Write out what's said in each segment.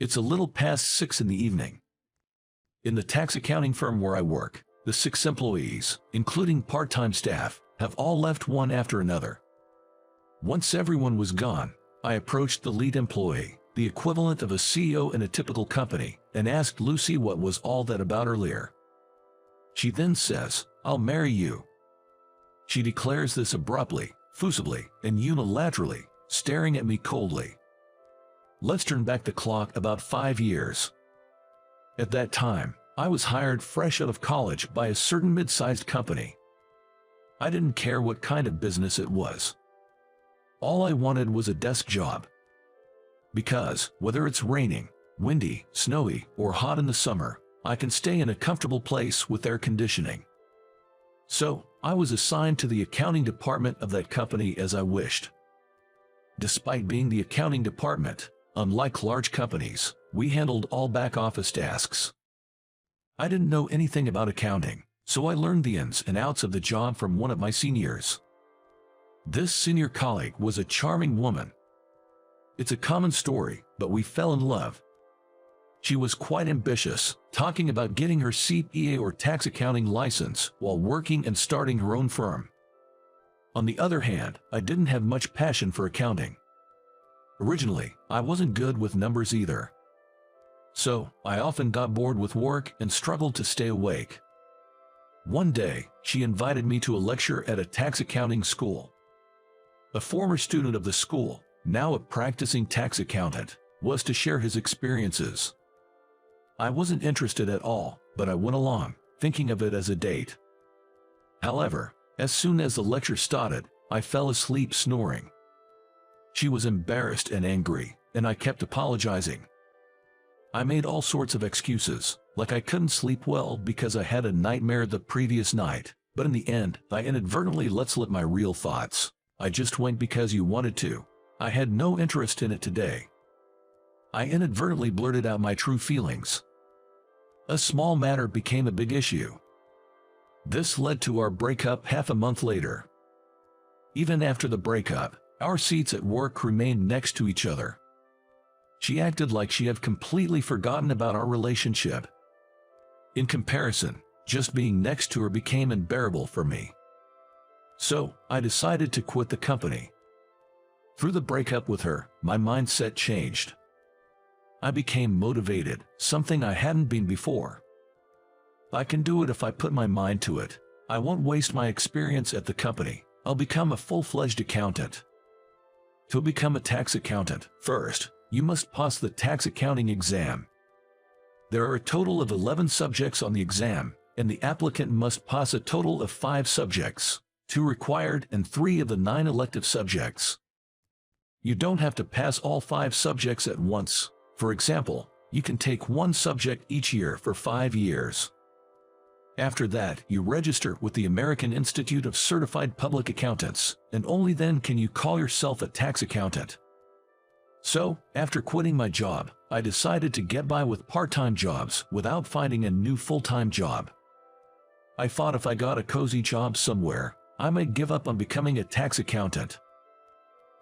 It's a little past 6 in the evening. In the tax accounting firm where I work, the 6 employees, including part-time staff, have all left one after another. Once everyone was gone, I approached the lead employee, the equivalent of a CEO in a typical company, and asked Lucy what was all that about earlier. She then says, "I'll marry you." She declares this abruptly, effusively, and unilaterally, staring at me coldly. Let's turn back the clock about 5 years. At that time, I was hired fresh out of college by a certain mid-sized company. I didn't care what kind of business it was. All I wanted was a desk job. Because, whether it's raining, windy, snowy, or hot in the summer, I can stay in a comfortable place with air conditioning. So, I was assigned to the accounting department of that company as I wished. Despite being the accounting department, unlike large companies, we handled all back-office tasks. I didn't know anything about accounting, so I learned the ins and outs of the job from one of my seniors. This senior colleague was a charming woman. It's a common story, but we fell in love. She was quite ambitious, talking about getting her CPA or tax accounting license while working and starting her own firm. On the other hand, I didn't have much passion for accounting. Originally, I wasn't good with numbers either. So, I often got bored with work and struggled to stay awake. One day, she invited me to a lecture at a tax accounting school. A former student of the school, now a practicing tax accountant, was to share his experiences. I wasn't interested at all, but I went along, thinking of it as a date. However, as soon as the lecture started, I fell asleep snoring. She was embarrassed and angry, and I kept apologizing. I made all sorts of excuses, like I couldn't sleep well because I had a nightmare the previous night, but in the end, I inadvertently let slip my real thoughts. I just went because you wanted to. I had no interest in it today. I inadvertently blurted out my true feelings. A small matter became a big issue. This led to our breakup half a month later. Even after the breakup, our seats at work remained next to each other. She acted like she had completely forgotten about our relationship. In comparison, just being next to her became unbearable for me. So, I decided to quit the company. Through the breakup with her, my mindset changed. I became motivated, something I hadn't been before. I can do it if I put my mind to it. I won't waste my experience at the company. I'll become a full-fledged accountant. To become a tax accountant, first, you must pass the tax accounting exam. There are a total of 11 subjects on the exam, and the applicant must pass a total of 5 subjects, 2 required and 3 of the 9 elective subjects. You don't have to pass all 5 subjects at once. For example, you can take 1 subject each year for 5 years. After that, you register with the American Institute of Certified Public Accountants, and only then can you call yourself a tax accountant. So, after quitting my job, I decided to get by with part-time jobs without finding a new full-time job. I thought if I got a cozy job somewhere, I might give up on becoming a tax accountant.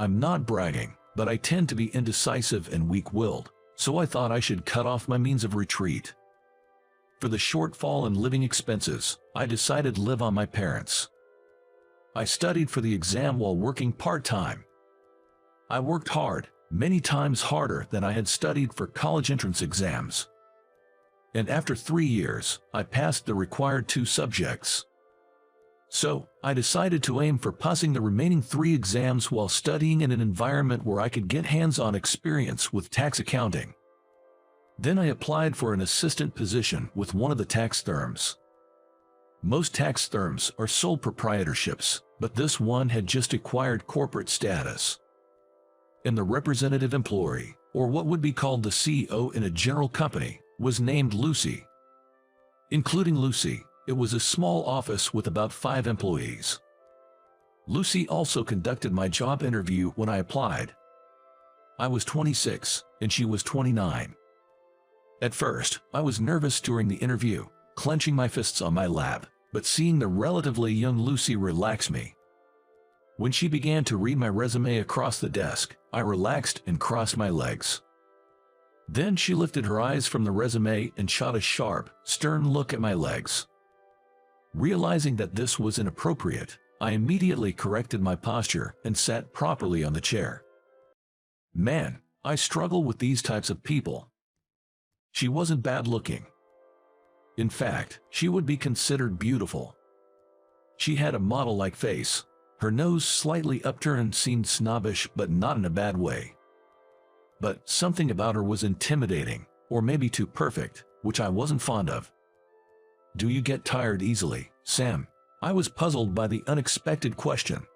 I'm not bragging, but I tend to be indecisive and weak-willed, so I thought I should cut off my means of retreat. For the shortfall in living expenses, I decided to live on my parents. I studied for the exam while working part-time. I worked hard, many times harder than I had studied for college entrance exams. And after 3 years, I passed the required 2 subjects. So, I decided to aim for passing the remaining 3 exams while studying in an environment where I could get hands-on experience with tax accounting. Then I applied for an assistant position with one of the tax firms. Most tax firms are sole proprietorships, but this one had just acquired corporate status. And the representative employee, or what would be called the CEO in a general company, was named Lucy. Including Lucy, it was a small office with about 5 employees. Lucy also conducted my job interview when I applied. I was 26, and she was 29. At first, I was nervous during the interview, clenching my fists on my lap, but seeing the relatively young Lucy relaxed me. When she began to read my resume across the desk, I relaxed and crossed my legs. Then she lifted her eyes from the resume and shot a sharp, stern look at my legs. Realizing that this was inappropriate, I immediately corrected my posture and sat properly on the chair. Man, I struggle with these types of people. She wasn't bad looking. In fact, she would be considered beautiful. She had a model-like face. Her nose slightly upturned seemed snobbish, but not in a bad way. But something about her was intimidating, or maybe too perfect, which I wasn't fond of. Do you get tired easily, Sam? I was puzzled by the unexpected question.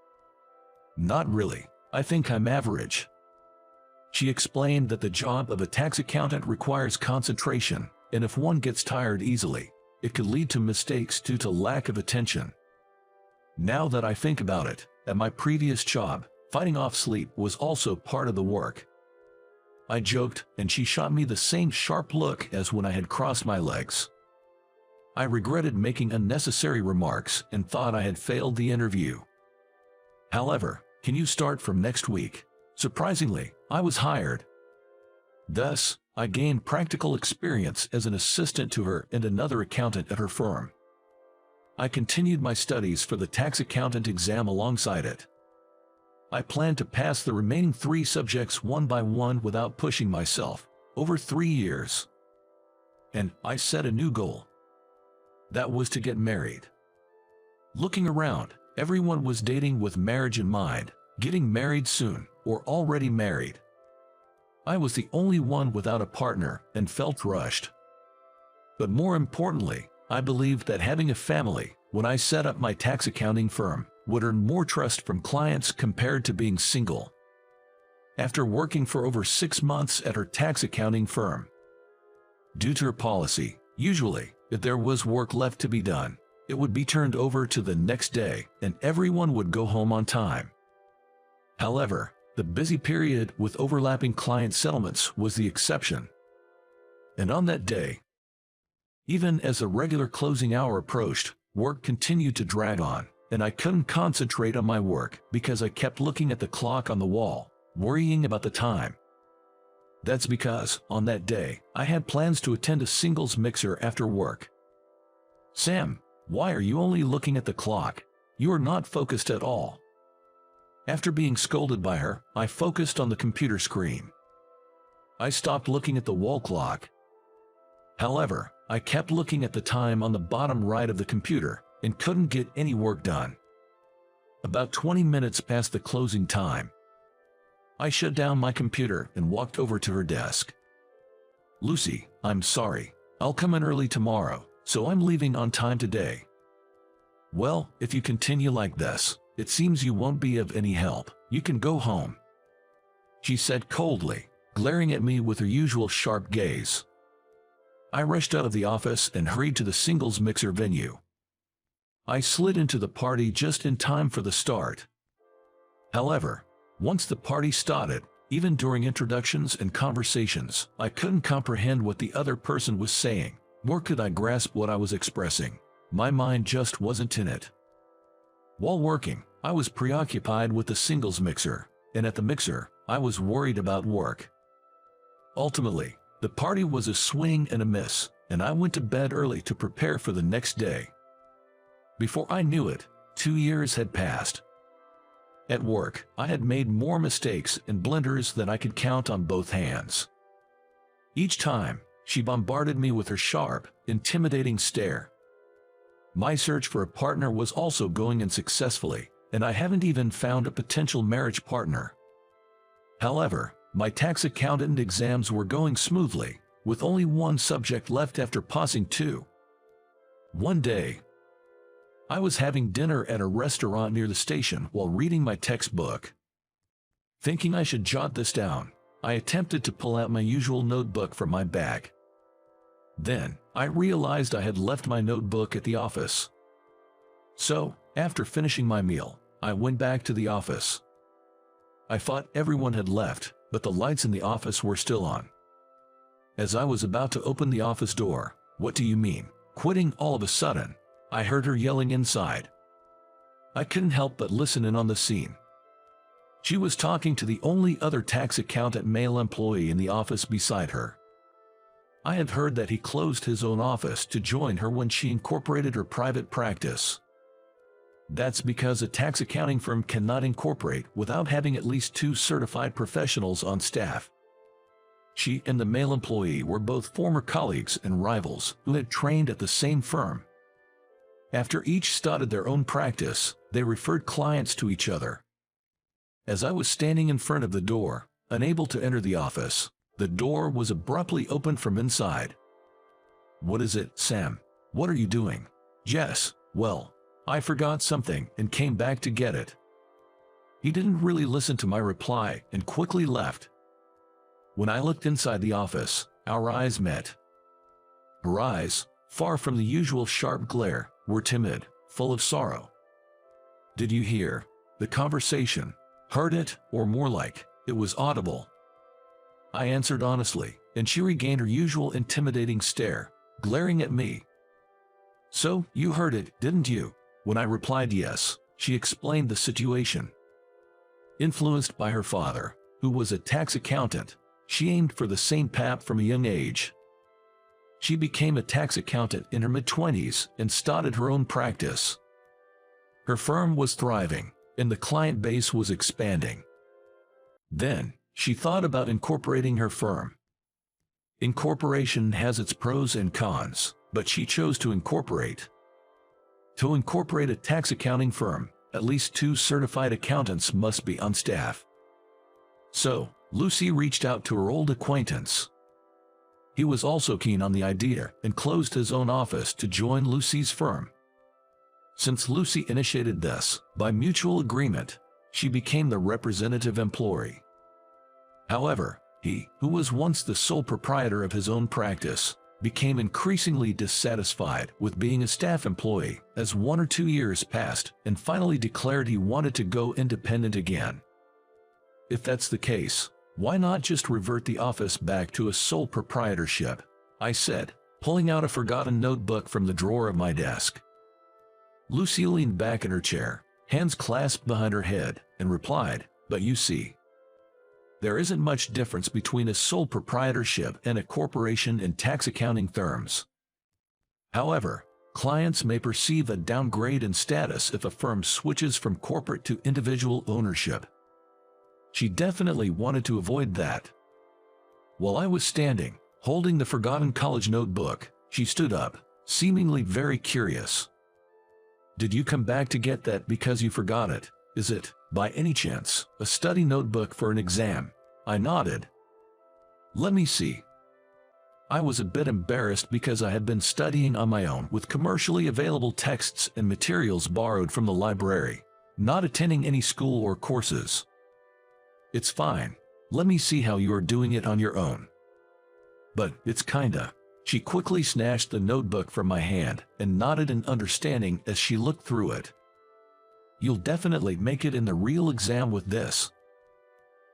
Not really. I think I'm average. She explained that the job of a tax accountant requires concentration, and if one gets tired easily, it could lead to mistakes due to lack of attention. Now that I think about it, at my previous job, fighting off sleep was also part of the work. I joked, and she shot me the same sharp look as when I had crossed my legs. I regretted making unnecessary remarks and thought I had failed the interview. However, can you start from next week? Surprisingly, I was hired. Thus, I gained practical experience as an assistant to her and another accountant at her firm. I continued my studies for the tax accountant exam alongside it. I planned to pass the remaining 3 subjects one by one without pushing myself, over 3 years. And I set a new goal. That was to get married. Looking around, everyone was dating with marriage in mind, getting married soon, or already married. I was the only one without a partner and felt rushed. But more importantly, I believed that having a family, when I set up my tax accounting firm, would earn more trust from clients compared to being single. After working for over 6 months at her tax accounting firm, due to her policy, usually, if there was work left to be done, it would be turned over to the next day and everyone would go home on time. However, the busy period with overlapping client settlements was the exception. And on that day, even as the regular closing hour approached, work continued to drag on, and I couldn't concentrate on my work because I kept looking at the clock on the wall, worrying about the time. That's because, on that day, I had plans to attend a singles mixer after work. Sam, why are you only looking at the clock? You are not focused at all. After being scolded by her, I focused on the computer screen. I stopped looking at the wall clock. However, I kept looking at the time on the bottom right of the computer and couldn't get any work done. About 20 minutes past the closing time, I shut down my computer and walked over to her desk. Lucy, I'm sorry. I'll come in early tomorrow, so I'm leaving on time today. Well, if you continue like this, it seems you won't be of any help. You can go home, she said coldly, glaring at me with her usual sharp gaze. I rushed out of the office and hurried to the singles mixer venue. I slid into the party just in time for the start. However, once the party started, even during introductions and conversations, I couldn't comprehend what the other person was saying, nor could I grasp what I was expressing. My mind just wasn't in it. While working, I was preoccupied with the singles mixer, and at the mixer, I was worried about work. Ultimately, the party was a swing and a miss, and I went to bed early to prepare for the next day. Before I knew it, 2 years had passed. At work, I had made more mistakes and blunders than I could count on both hands. Each time, she bombarded me with her sharp, intimidating stare. My search for a partner was also going unsuccessfully, and I haven't even found a potential marriage partner. However, my tax accountant exams were going smoothly, with only 1 subject left after passing 2. One day, I was having dinner at a restaurant near the station while reading my textbook. Thinking I should jot this down, I attempted to pull out my usual notebook from my bag. Then, I realized I had left my notebook at the office. So, after finishing my meal, I went back to the office. I thought everyone had left, but the lights in the office were still on. As I was about to open the office door, "What do you mean, quitting all of a sudden?" I heard her yelling inside. I couldn't help but listen in on the scene. She was talking to the only other tax accountant male employee in the office beside her, I had heard that he closed his own office to join her when she incorporated her private practice. That's because a tax accounting firm cannot incorporate without having at least 2 certified professionals on staff. She and the male employee were both former colleagues and rivals who had trained at the same firm. After each started their own practice, they referred clients to each other. As I was standing in front of the door, unable to enter the office, the door was abruptly opened from inside. "What is it, Sam? What are you doing?" "Jess, well, I forgot something and came back to get it." He didn't really listen to my reply and quickly left. When I looked inside the office, our eyes met. Her eyes, far from the usual sharp glare, were timid, full of sorrow. "Did you hear the conversation? Heard it, or more like, it was audible?" I answered honestly, and she regained her usual intimidating stare, glaring at me. "So, you heard it, didn't you?" When I replied yes, she explained the situation. Influenced by her father, who was a tax accountant, she aimed for the same path from a young age. She became a tax accountant in her mid-20s and started her own practice. Her firm was thriving, and the client base was expanding. Then, she thought about incorporating her firm. Incorporation has its pros and cons, but she chose to incorporate. To incorporate a tax accounting firm, at least 2 certified accountants must be on staff. So, Lucy reached out to her old acquaintance. He was also keen on the idea and closed his own office to join Lucy's firm. Since Lucy initiated this, by mutual agreement, she became the representative employee. However, he, who was once the sole proprietor of his own practice, became increasingly dissatisfied with being a staff employee as 1 or 2 years passed and finally declared he wanted to go independent again. If that's the case, why not just revert the office back to a sole proprietorship? I said, pulling out a forgotten notebook from the drawer of my desk. Lucy leaned back in her chair, hands clasped behind her head, and replied, "But you see, there isn't much difference between a sole proprietorship and a corporation in tax accounting terms. However, clients may perceive a downgrade in status if a firm switches from corporate to individual ownership." She definitely wanted to avoid that. While I was standing, holding the forgotten college notebook, she stood up, seemingly very curious. "Did you come back to get that because you forgot it? Is it, by any chance, a study notebook for an exam?" I nodded. "Let me see." I was a bit embarrassed because I had been studying on my own with commercially available texts and materials borrowed from the library, not attending any school or courses. "It's fine. Let me see how you are doing it on your own." "But it's kinda." She quickly snatched the notebook from my hand and nodded in understanding as she looked through it. "You'll definitely make it in the real exam with this."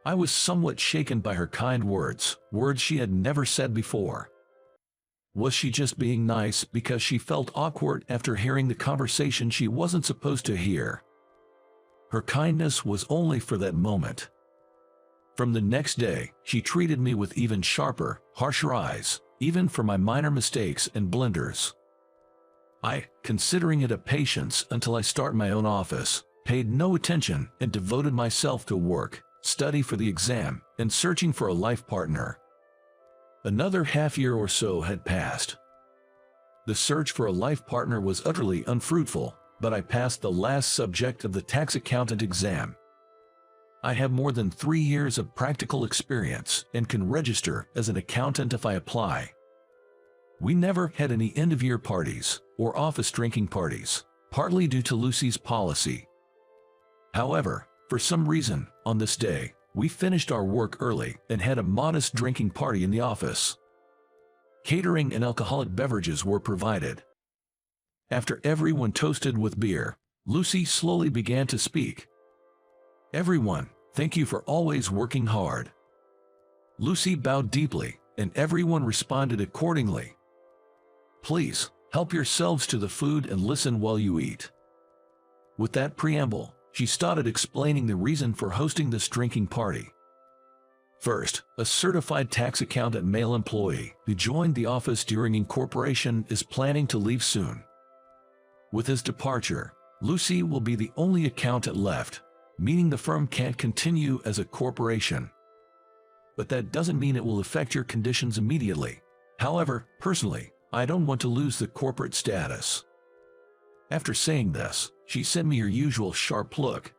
I was somewhat shaken by her kind words, words she had never said before. Was she just being nice because she felt awkward after hearing the conversation she wasn't supposed to hear? Her kindness was only for that moment. From the next day, she treated me with even sharper, harsher eyes, even for my minor mistakes and blunders. I, considering it a patience until I start my own office, paid no attention and devoted myself to work, study for the exam, and searching for a life partner. Another half-year or so had passed. The search for a life partner was utterly unfruitful, but I passed the last subject of the tax accountant exam. I have more than 3 years of practical experience and can register as an accountant if I apply. We never had any end-of-year parties or office drinking parties, partly due to Lucy's policy. However, for some reason, on this day, we finished our work early and had a modest drinking party in the office. Catering and alcoholic beverages were provided. After everyone toasted with beer, Lucy slowly began to speak. "Everyone, thank you for always working hard." Lucy bowed deeply, and everyone responded accordingly. "Please, help yourselves to the food and listen while you eat." With that preamble, she started explaining the reason for hosting this drinking party. First, a certified tax accountant male employee who joined the office during incorporation is planning to leave soon. With his departure, Lucy will be the only accountant left, meaning the firm can't continue as a corporation. But that doesn't mean it will affect your conditions immediately. However, personally, I don't want to lose the corporate status. After saying this, she sent me her usual sharp look.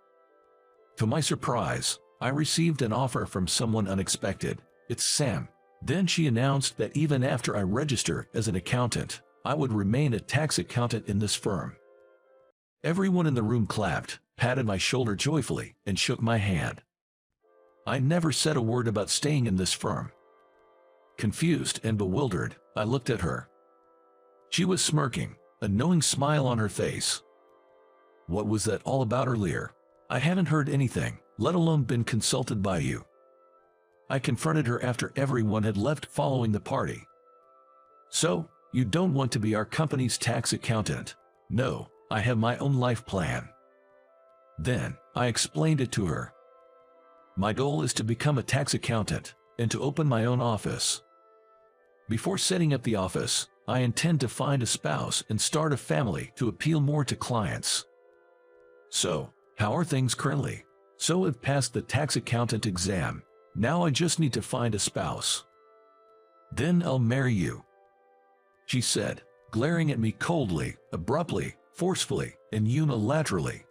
To my surprise, I received an offer from someone unexpected. It's Sam. Then she announced that even after I register as an accountant, I would remain a tax accountant in this firm. Everyone in the room clapped, patted my shoulder joyfully, and shook my hand. I never said a word about staying in this firm. Confused and bewildered, I looked at her. She was smirking, a knowing smile on her face. What was that all about earlier? I haven't heard anything, let alone been consulted by you. I confronted her after everyone had left following the party. So, you don't want to be our company's tax accountant? No, I have my own life plan. Then, I explained it to her. My goal is to become a tax accountant and to open my own office. Before setting up the office, I intend to find a spouse and start a family to appeal more to clients. So, how are things currently? So I've passed the tax accountant exam. Now I just need to find a spouse. Then I'll marry you, she said, glaring at me coldly, abruptly, forcefully, and unilaterally.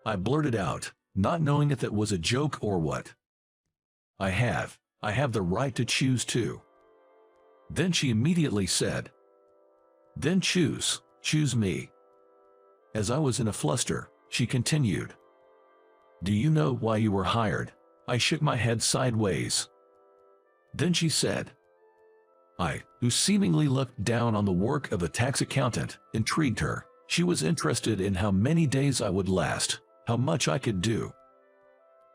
I blurted out, not knowing if it was a joke or what. I have the right to choose too. Then she immediately said, then choose me. As I was in a fluster, she continued, do you know why you were hired? I shook my head sideways. Then she said, who seemingly looked down on the work of a tax accountant, intrigued her. She was interested in how many days I would last, how much I could do.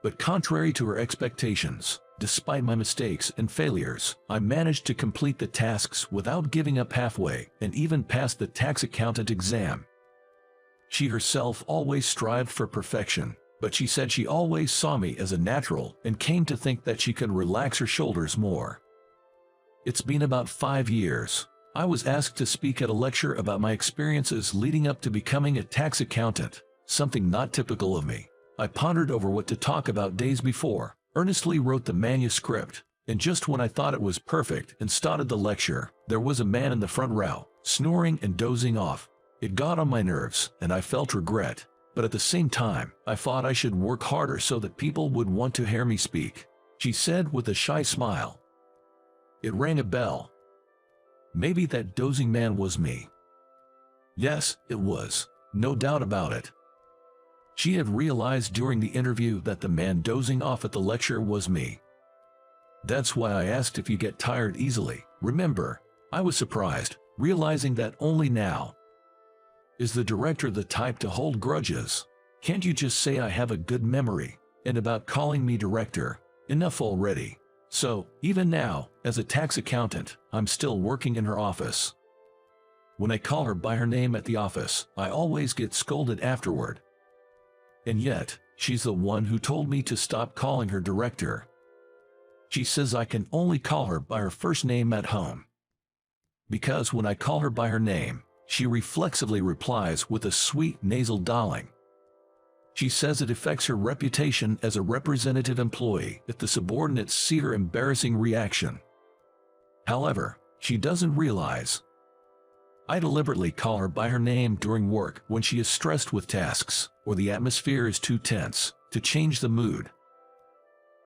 But contrary to her expectations, despite my mistakes and failures, I managed to complete the tasks without giving up halfway and even passed the tax accountant exam. She herself always strived for perfection, but she said she always saw me as a natural and came to think that she could relax her shoulders more. It's been about 5 years. I was asked to speak at a lecture about my experiences leading up to becoming a tax accountant, something not typical of me. I pondered over what to talk about days before, earnestly wrote the manuscript, and just when I thought it was perfect and started the lecture, there was a man in the front row, snoring and dozing off. It got on my nerves, and I felt regret, but at the same time, I thought I should work harder so that people would want to hear me speak, she said with a shy smile. It rang a bell. Maybe that dozing man was me. Yes, it was, no doubt about it. She had realized during the interview that the man dozing off at the lecture was me. That's why I asked if you get tired easily. Remember, I was surprised, realizing that only now. Is the director the type to hold grudges? Can't you just say I have a good memory? And about calling me director, enough already. So, even now, as a tax accountant, I'm still working in her office. When I call her by her name at the office, I always get scolded afterward. And yet, she's the one who told me to stop calling her director. She says I can only call her by her first name at home. Because when I call her by her name, she reflexively replies with a sweet nasal darling. She says it affects her reputation as a representative employee if the subordinates see her embarrassing reaction. However, she doesn't realize I deliberately call her by her name during work when she is stressed with tasks or the atmosphere is too tense to change the mood.